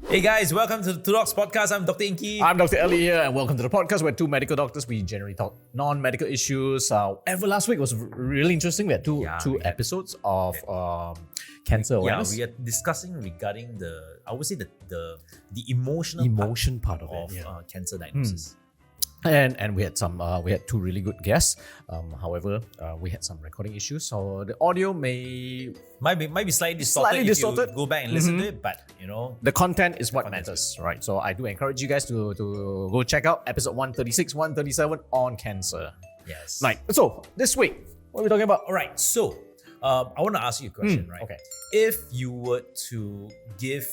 Hey guys, welcome to the Two Docs Podcast. I'm Dr. Ingky. I'm Dr. Aly here, and welcome to the podcast where two medical doctors, we generally talk non-medical issues. Ever last week was really interesting. We had two episodes of cancer awareness. We are discussing regarding I would say the emotional part of cancer diagnosis. And we had two really good guests. However, we had some recording issues, so the audio Might be slightly distorted if you go back and listen to it, but the content is what matters, right? So I do encourage you guys to go check out episode 136, 137 on cancer. Yes. Right. So this week, what are we talking about? All right. So I want to ask you a question, right? Okay. If you were to give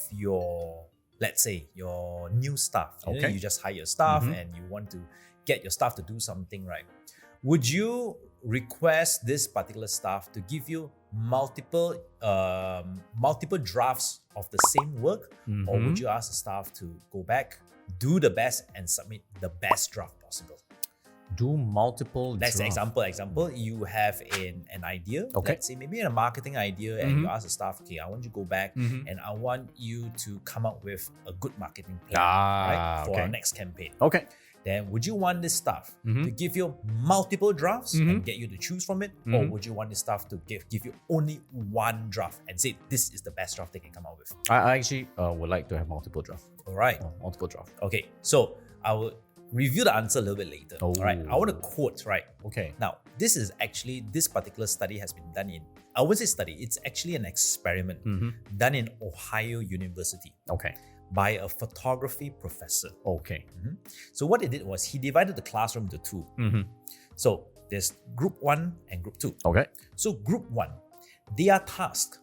let's say your new staff, you just hire your staff and you want to get your staff to do something, right? Would you request this particular staff to give you multiple drafts of the same work, or would you ask the staff to go back, do the best, and submit the best draft possible? Do multiple Let's say drafts. example, you have an idea. Okay. Let's say maybe a marketing idea, and you ask the staff, okay, I want you to go back and I want you to come up with a good marketing plan for our next campaign. Okay. Then would you want this staff to give you multiple drafts and get you to choose from it? Or would you want this staff to give you only one draft and say this is the best draft they can come out with? I actually would like to have multiple drafts. All right. Multiple drafts. Okay. So I will review the answer a little bit later. All right. I want to quote, right? Okay. Now, this particular study has been done I wouldn't say study, it's actually an experiment done in Ohio University. Okay. By a photography professor. Okay. So what he did was he divided the classroom into two. So there's group 1 and group 2. Okay. So group 1, they are tasked,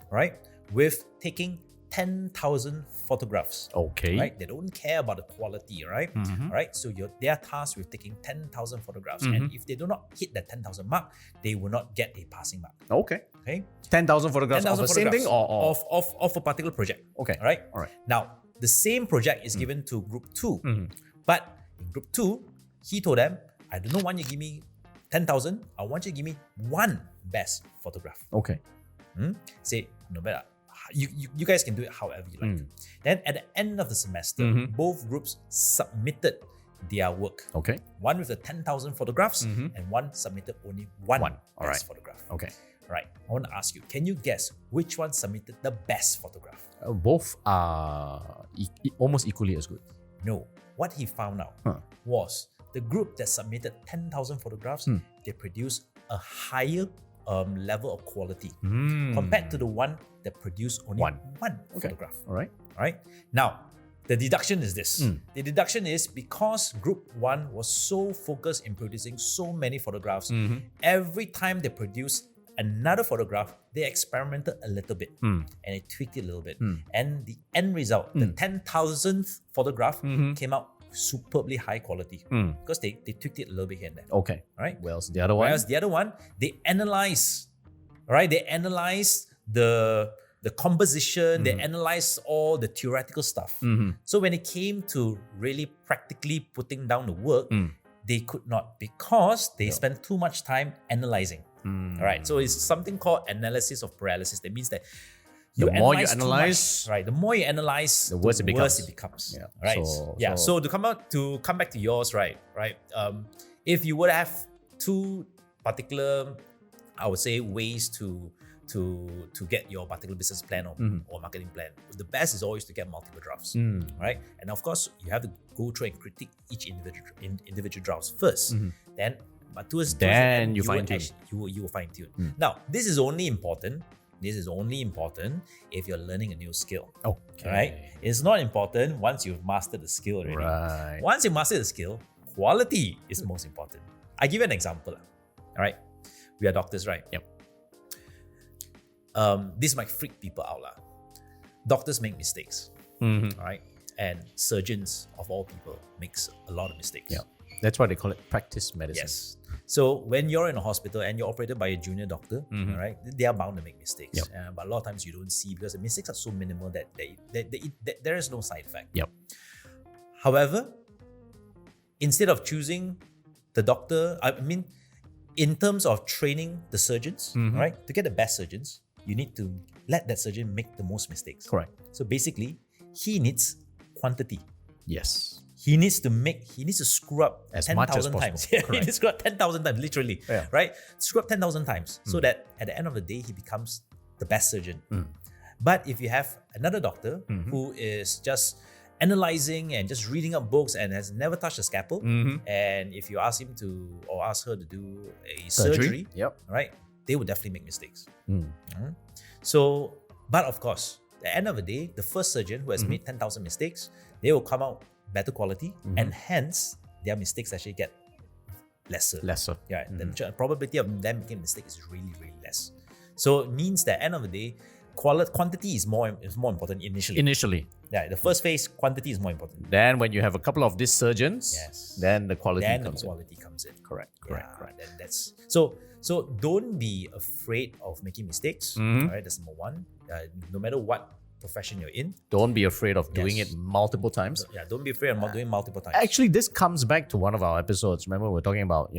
right, with taking 10,000 photographs. Okay. Right? They don't care about the quality, right? Right? So they are tasked with taking 10,000 photographs. And if they do not hit that 10,000 mark, they will not get a passing mark. Okay. Okay? 10,000 photographs of the same thing or? Of a particular project. Okay. All right? All right. Now, the same project is given to group 2. But in group 2, he told them, I do not want you to give me 10,000. I want you to give me one best photograph. Okay. Say, no matter. You guys can do it however you like. Then at the end of the semester, both groups submitted their work. Okay. One with the 10,000 photographs and one submitted only one best photograph. Okay. Right. I want to ask you, can you guess which one submitted the best photograph? Both are almost equally as good. No. What he found out was the group that submitted 10,000 photographs, they produced a higher level of quality compared to the one that produced only one photograph. All right. All right. Now, the deduction is this. The deduction is because group 1 was so focused in producing so many photographs, every time they produced another photograph, they experimented a little bit and they tweaked it a little bit. And the end result, the 10,000th photograph came out superbly high quality because they tweaked it a little bit here and there. Okay. All right. Whereas the other one? Whereas the other one, they analyze, right? They analyze the composition, they analyze all the theoretical stuff. So when it came to really practically putting down the work, they could not because they spent too much time analyzing. All right. So it's something called analysis of paralysis. That means that the more you analyze, right? The more you analyze, the worse it becomes. Yeah. Right. So to come back to yours, right? If you would have two particular, I would say, ways to get your particular business plan or marketing plan, the best is always to get multiple drafts, right? And of course, you have to go through and critique each individual drafts first. But towards the end, you fine-tune. You will fine-tune. Now, this is only important if you're learning a new skill. Okay. Right? It's not important once you've mastered the skill already. Right. Once you master the skill, quality is most important. I give you an example. All right? We are doctors, right? Yep. This might freak people out. Doctors make mistakes. All right? And surgeons, of all people, makes a lot of mistakes. Yeah. That's why they call it practice medicine. Yes. So when you're in a hospital and you're operated by a junior doctor, right, they are bound to make mistakes. Yep. But a lot of times you don't see because the mistakes are so minimal that there is no side effect. Yep. However, instead of choosing the doctor, in terms of training the surgeons, right, to get the best surgeons, you need to let that surgeon make the most mistakes. Correct. So basically, he needs quantity. Yes. He needs to screw up As much as 10,000 times. possible. He needs to screw up 10,000 times, literally. Yeah. Right? Screw up 10,000 times so that at the end of the day, he becomes the best surgeon. But if you have another doctor who is just analyzing and just reading up books and has never touched a scalpel, and if you ask him to or ask her to do a surgery, Yep. right, they would definitely make mistakes. So, but of course, at the end of the day, the first surgeon who has made 10,000 mistakes, they will come out better quality, and hence their mistakes actually get lesser. Yeah, the probability of them making a mistake is really, really less. So it means that at the end of the day, quantity is more important initially. Yeah, the first phase, quantity is more important. Then when you have a couple of these surgeons, then the quality comes in. Correct. Then that's so don't be afraid of making mistakes. Right, that's number one. No matter what profession you're in, Don't be afraid of doing it multiple times. yeah, don't be afraid of doing multiple times. Actually, this comes back to one of our episodes. Remember, we're talking about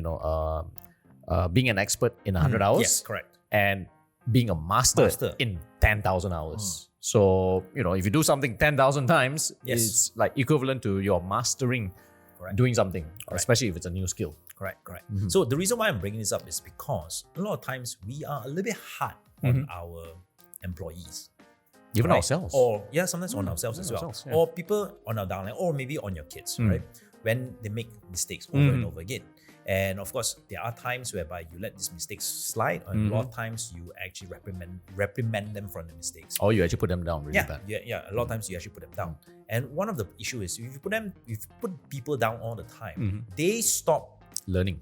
being an expert in 100 hours. Yes, correct. And being a master in 10,000 hours. So, if you do something 10,000 times, it's like equivalent to your mastering doing something, especially if it's a new skill. Correct. So the reason why I'm bringing this up is because a lot of times we are a little bit hard on our employees. Even ourselves. Or sometimes on ourselves as well. Ourselves, yeah. Or people on our downline, or maybe on your kids, right? When they make mistakes over and over again. And of course, there are times whereby you let these mistakes slide, and a lot of times you actually reprimand them from the mistakes. Or you actually put them down really bad. Yeah. A lot of times you actually put them down. And one of the issues is if you put people down all the time, they stop Learning.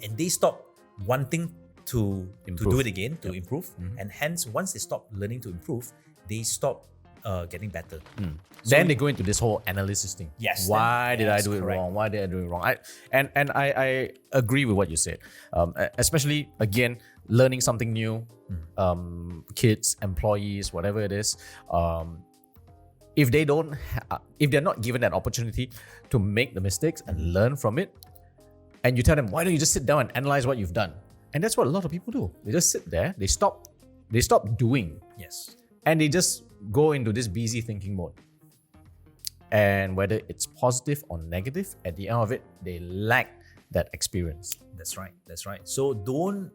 and they stop wanting to do it again, to improve. And hence, once they stop learning to improve, they stop getting better. Then they go into this whole analysis thing. Yes. Why did I do it correct. wrong? Why did I do it wrong? I agree with what you said. Especially, again, learning something new, kids, employees, whatever it is. If they're not given that opportunity to make the mistakes and learn from it, and you tell them, why don't you just sit down and analyze what you've done? And that's what a lot of people do. They just sit there, they stop doing. Yes. And they just go into this busy thinking mode. And whether it's positive or negative, at the end of it, they lack that experience. That's right. So don't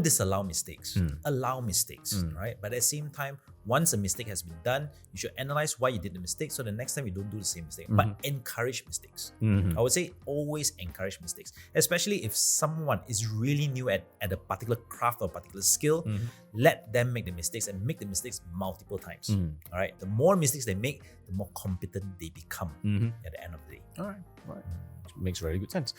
disallow mistakes. Allow mistakes, right? But at the same time, once a mistake has been done, you should analyze why you did the mistake so the next time you don't do the same mistake. But encourage mistakes. I would say always encourage mistakes, especially if someone is really new at a particular craft or particular skill. Let them make the mistakes and make the mistakes multiple times. All right. The more mistakes they make, the more competent they become at the end of the day. All right. Makes very good sense.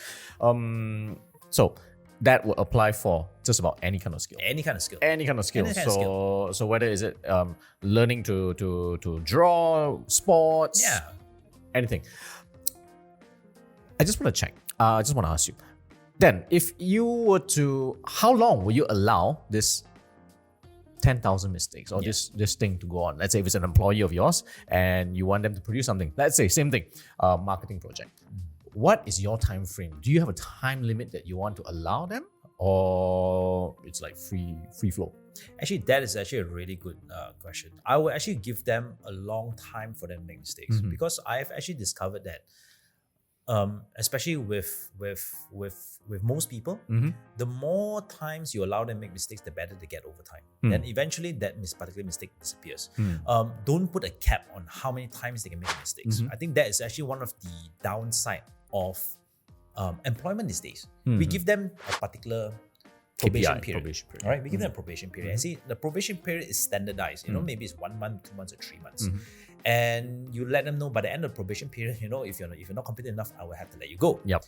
So that will apply for just about any kind of skill. Any kind of skill. So whether is it learning to draw, sports, anything. I just want to check. I just want to ask you. Then, if you were to, how long will you allow this 10,000 mistakes or this thing to go on? Let's say if it's an employee of yours and you want them to produce something. Let's say same thing, marketing project. What is your time frame? Do you have a time limit that you want to allow them, or it's like free flow? Actually, that is actually a really good question. I would actually give them a long time for them to make mistakes because I've actually discovered that, especially with most people, the more times you allow them to make mistakes, the better they get over time. Then eventually that particular mistake disappears. Don't put a cap on how many times they can make mistakes. I think that is actually one of the downside of employment these days. We give them a particular probation period. All right, we give them a probation period. And see, the probation period is standardized. Maybe it's 1 month, 2 months, or 3 months. And you let them know by the end of the probation period, if you're not competent enough, I will have to let you go. Yep.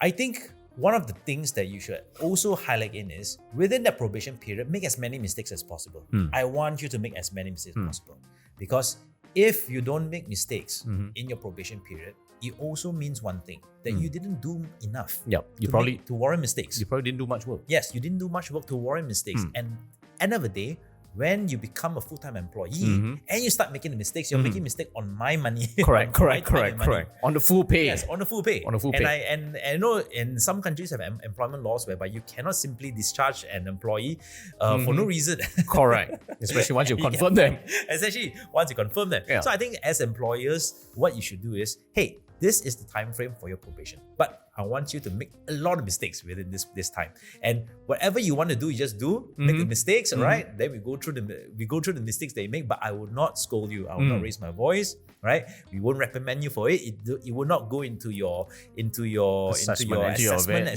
I think one of the things that you should also highlight is within that probation period, make as many mistakes as possible. I want you to make as many mistakes as possible, because if you don't make mistakes in your probation period, it also means one thing, that you didn't do enough. Yep. To warrant mistakes. You probably didn't do much work. Yes, you didn't do much work to warrant mistakes. And end of the day, when you become a full-time employee and you start making the mistakes, you're making mistake on my money. Correct. On the full pay. Yes, on the full pay. On the full pay. And you know, in some countries have employment laws whereby you cannot simply discharge an employee for no reason. Correct. Especially once you confirm them. Especially once you confirm them. Yeah. So I think as employers, what you should do is, hey, this is the time frame for your probation, but I want you to make a lot of mistakes within this time. And whatever you want to do, you just do. Make the mistakes, right? Then we go through the mistakes that you make. But I will not scold you. I will not raise my voice, right? We won't reprimand you for it. It will not go into your assessment,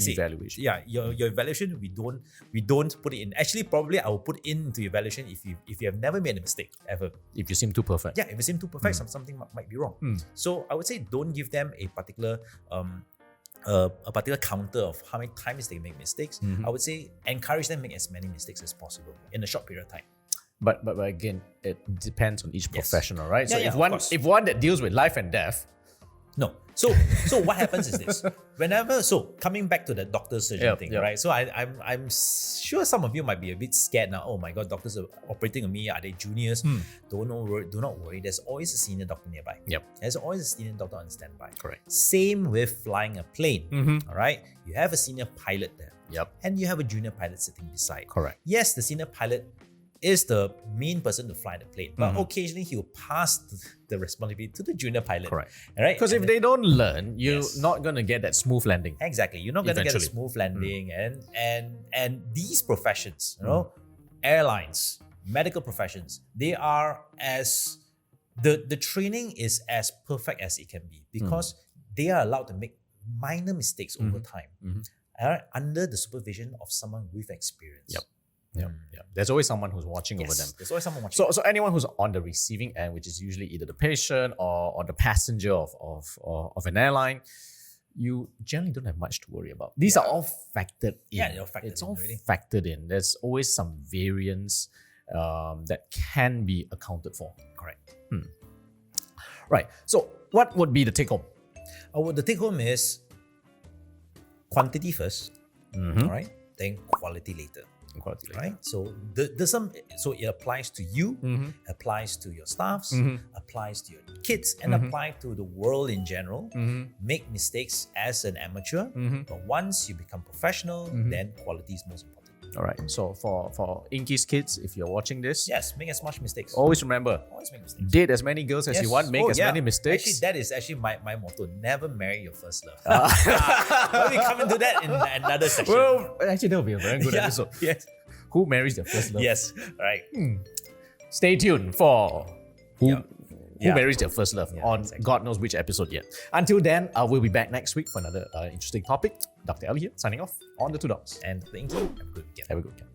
evaluation. Yeah, your evaluation. We don't put it in. Actually, probably I will put it into your evaluation if you have never made a mistake ever. If you seem too perfect. Yeah, if you seem too perfect, something might be wrong. So I would say don't give them a particular counter of how many times they make mistakes. I would say encourage them to make as many mistakes as possible in a short period of time. But again, it depends on each professional, right? So Yeah, if one that deals with life and death, no. So what happens is this. Coming back to the doctor surgeon thing, right? So I'm sure some of you might be a bit scared now. Oh my God, doctors are operating on me. Are they juniors? Do not worry. There's always a senior doctor nearby. Yep. There's always a senior doctor on standby. Correct. Same with flying a plane. All right. You have a senior pilot there. Yep. And you have a junior pilot sitting beside. Correct. Yes, the senior pilot is the main person to fly the plane, but occasionally he will pass the responsibility to the junior pilot. Correct. Right? Because if they don't learn, you're not going to get that smooth landing. Exactly. You're not going to get a smooth landing. And these professions, airlines, medical professions, they are the training is as perfect as it can be because they are allowed to make minor mistakes over time under the supervision of someone with experience. Yep. Yeah. There's always someone who's watching over them. There's always someone watching. So anyone who's on the receiving end, which is usually either the patient or the passenger of an airline, you generally don't have much to worry about. These are all factored in. Yeah, they're factored it's in all already. factored in. There's always some variance that can be accounted for. Correct. Right. So what would be the take home? The take home is quantity first, all right? Then quality later. Right, so so it applies to you, applies to your staffs, applies to your kids, and apply to the world in general. Make mistakes as an amateur, but once you become professional, then quality is most important. All right. So for Inky's kids, if you're watching this, yes, make as much mistakes. Always remember, make mistakes. Date as many girls as you want. Make as many mistakes. Actually, that is actually my motto. Never marry your first love. But we come into that in another session. Well, actually, that will be a very good episode. Yes. Who marries their first love? Yes. Right. Stay tuned for who marries their first love on exactly. God knows which episode yet. Until then, we'll be back next week for another interesting topic. Dr. Aly here, signing off on the Two Dogs. And thank you. Have a good weekend. Have a good weekend.